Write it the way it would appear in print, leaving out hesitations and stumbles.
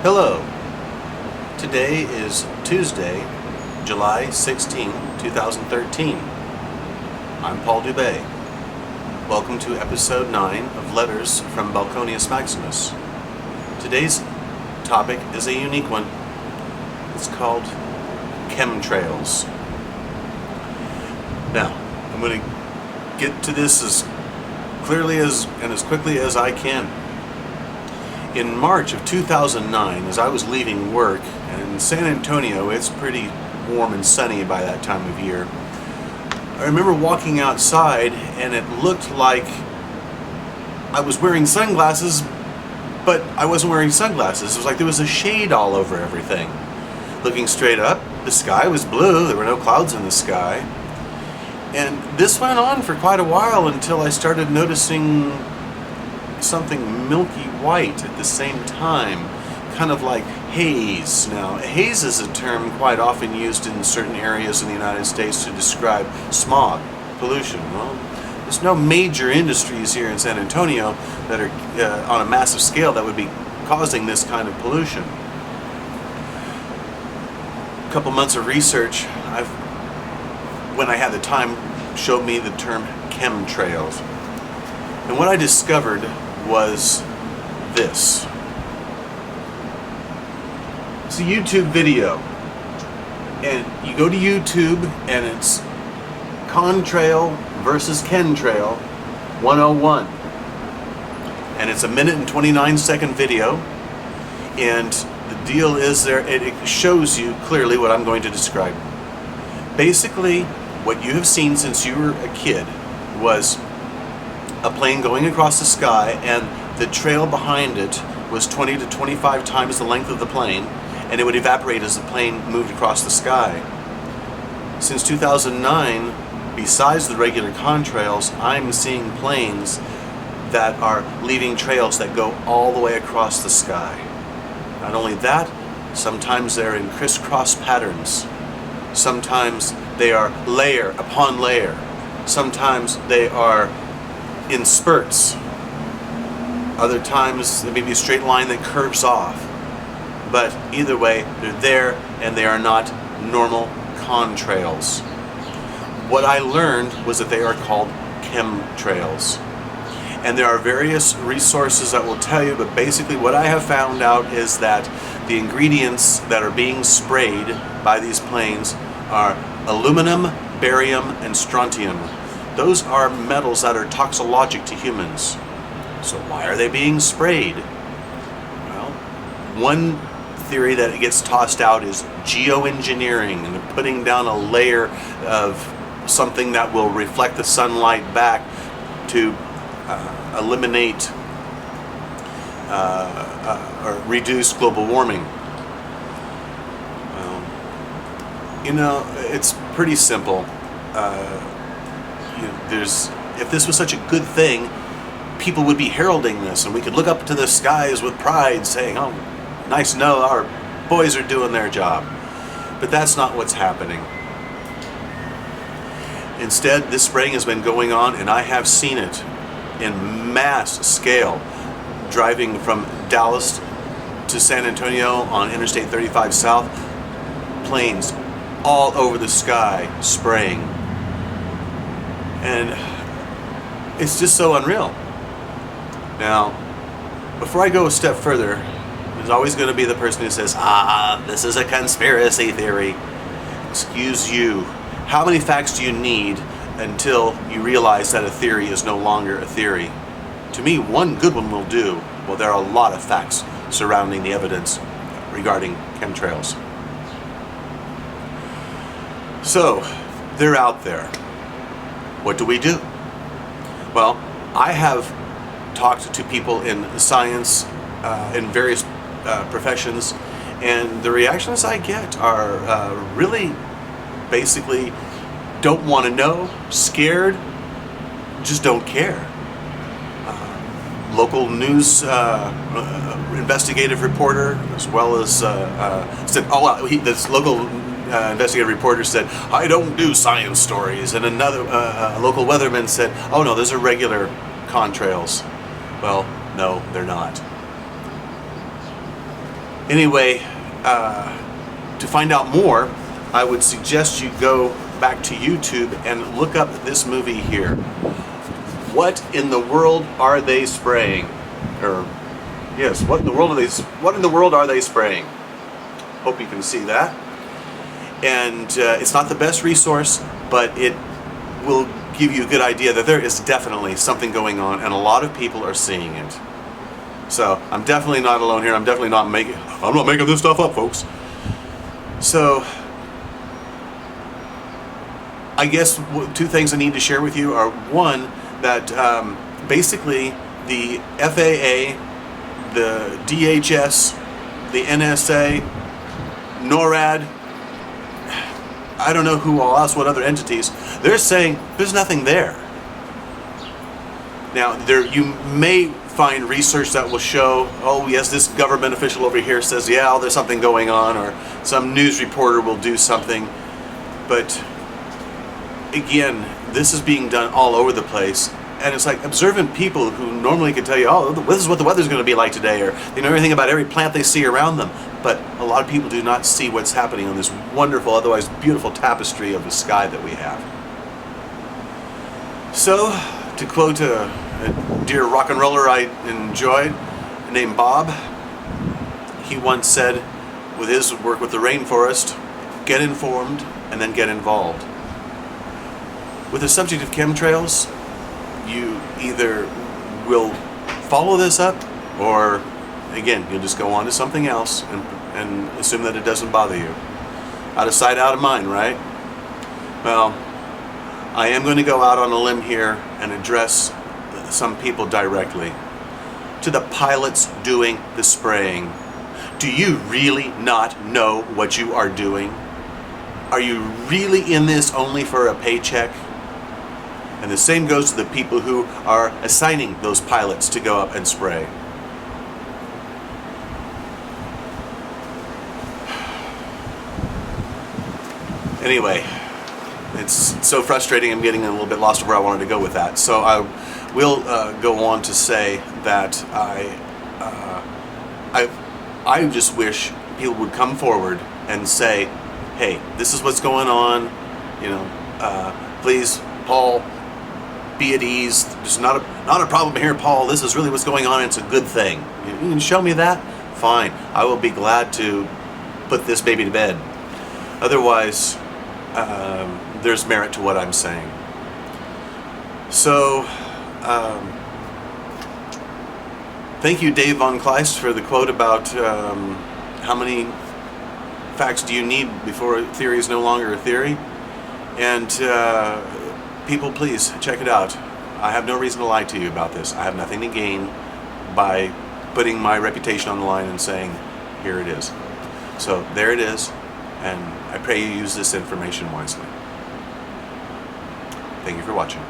Hello. Today is Tuesday, July 16, 2013. I'm Paul Dubay. Welcome to episode 9 of Letters from Balconius Maximus. Today's topic is a unique one. It's called Chemtrails. Now, I'm going to get to this as clearly as quickly as I can. In March of 2009, as I was leaving work, and in San Antonio, it's pretty warm and sunny by that time of year, I remember walking outside and it looked like I was wearing sunglasses, but I wasn't wearing sunglasses. It was like there was a shade all over everything. Looking straight up, the sky was blue, there were no clouds in the sky. And this went on for quite a while until I started noticing something milky white at the same time, kind of like haze. Now, haze is a term quite often used in certain areas in the United States to describe smog, pollution. Well, there's no major industries here in San Antonio that are on a massive scale that would be causing this kind of pollution. A couple months of research, when I had the time, showed me the term chemtrails. And what I discovered was this. It's a YouTube video. And you go to YouTube and it's Contrail versus Chemtrail 101. And it's a 1 minute and 29-second video. And the deal is it shows you clearly what I'm going to describe. Basically, what you have seen since you were a kid was a plane going across the sky, and the trail behind it was 20 to 25 times the length of the plane, and it would evaporate as the plane moved across the sky. Since 2009, besides the regular contrails, I'm seeing planes that are leaving trails that go all the way across the sky. Not only that, sometimes they're in crisscross patterns. Sometimes they are layer upon layer. Sometimes they are in spurts. Other times there may be a straight line that curves off. But either way, they're there, and they are not normal contrails. What I learned was that they are called chemtrails. And there are various resources that will tell you, but basically what I have found out is that the ingredients that are being sprayed by these planes are aluminum, barium, and strontium. Those are metals that are toxicologic to humans. So why are they being sprayed? Well, one theory that gets tossed out is geoengineering, and they're putting down a layer of something that will reflect the sunlight back to eliminate or reduce global warming. You know, it's pretty simple. If this was such a good thing, people would be heralding this, and we could look up to the skies with pride saying, oh, nice to know our boys are doing their job. But that's not what's happening. Instead, this spraying has been going on, and I have seen it in mass scale, driving from Dallas to San Antonio on Interstate 35 South, planes all over the sky spraying. And it's just so unreal. Now, before I go a step further, there's always going to be the person who says, this is a conspiracy theory. Excuse you. How many facts do you need until you realize that a theory is no longer a theory? To me, one good one will do. Well, there are a lot of facts surrounding the evidence regarding chemtrails. So, they're out there. What do we do? Well, I have talked to people in science, in various professions, and the reactions I get are really basically don't want to know, scared, just don't care. Local news investigative reporter, as well as said, this local investigative reporter said, I don't do science stories. And another local weatherman said, oh no, those are regular contrails. Well, no, they're not. Anyway, to find out more, I would suggest you go back to YouTube and look up this movie here. What in the world are they spraying? Or yes, what in the world are they spraying? Hope you can see that. And it's not the best resource, but it will give you a good idea that there is definitely something going on, and a lot of people are seeing it. So I'm definitely not alone here. I'm not making this stuff up, folks. So I guess two things I need to share with you are, one, that basically the FAA, the DHS, the NSA, NORAD, I don't know who else, what other entities, they're saying there's nothing there. Now, you may find research that will show, oh yes, this government official over here says, yeah, there's something going on, or some news reporter will do something. But again, this is being done all over the place. And it's like observant people who normally could tell you, oh, this is what the weather's going to be like today, or they know everything about every plant they see around them. But a lot of people do not see what's happening on this wonderful, otherwise beautiful tapestry of the sky that we have. So, to quote a dear rock and roller I enjoyed, named Bob, he once said, with his work with the rainforest, get informed and then get involved. With the subject of chemtrails, you either will follow this up, or again, you'll just go on to something else and assume that it doesn't bother you. Out of sight, out of mind, right? Well, I am going to go out on a limb here and address some people directly. To the pilots doing the spraying. Do you really not know what you are doing? Are you really in this only for a paycheck? And the same goes to the people who are assigning those pilots to go up and spray. Anyway, it's so frustrating. I'm getting a little bit lost of where I wanted to go with that. So I will go on to say that I just wish people would come forward and say, hey, this is what's going on. You know, please, Paul, be at ease. There's not a problem here, Paul. This is really what's going on. It's a good thing. You can show me that? Fine. I will be glad to put this baby to bed. Otherwise, there's merit to what I'm saying. So, thank you, Dave Von Kleist, for the quote about how many facts do you need before a theory is no longer a theory. And people, please check it out. I have no reason to lie to you about this. I have nothing to gain by putting my reputation on the line and saying, here it is. So there it is, and I pray you use this information wisely. Thank you for watching.